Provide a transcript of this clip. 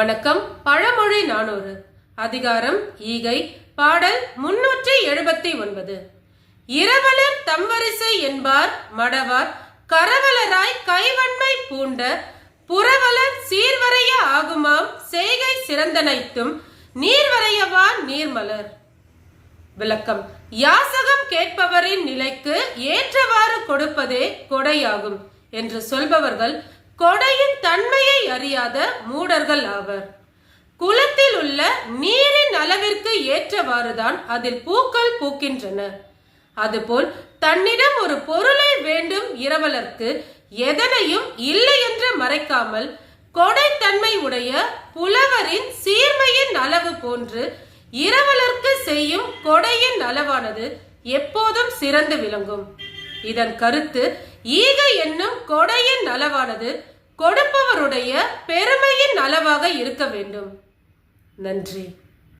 வணக்கம். பழமொழி 400 அதிகாரம் ஈகை. பாடல் 379. இரவலர் தம்வரிசை என்பார் மடவார் கரவலராய் கைவன்மை பூண்ட புறவலர் சீர்வரைய ஆகுமாம் செய்கை சிறந்தனைத்தும் நீர்வரையவா நீர்மலர். விளக்கம்: யாசகம் கேட்பவரின் நிலைக்கு ஏற்றவாறு கொடுப்பதே கொடையாகும் என்று சொல்பவர்கள் கொடையின் தன்மையை அறியாத மூடர்கள் ஆவர். குளத்தில் உள்ள நீரின் அளவிற்கு ஏற்றவாறுதான் அதில் பூக்கள் பூக்கின்றன. அதுபோல் தன்னிடம் ஒரு பொருளை வேண்டும் இரவலர்க்கு எதனையும் இல்லை என்று மறைக்காமல் கொடைத்தன்மை உடைய புலவரின் சீர்மையின் அளவு போன்று இரவலர்க்கு செய்யும் கொடையின் அளவானது எப்போதும் சிறந்து விளங்கும். இதன் கருத்து, ஈகை என்னும் கொடையின் அளவானது கொடுப்பவருடைய பெருமையின் அளவாக இருக்க வேண்டும். நன்றி.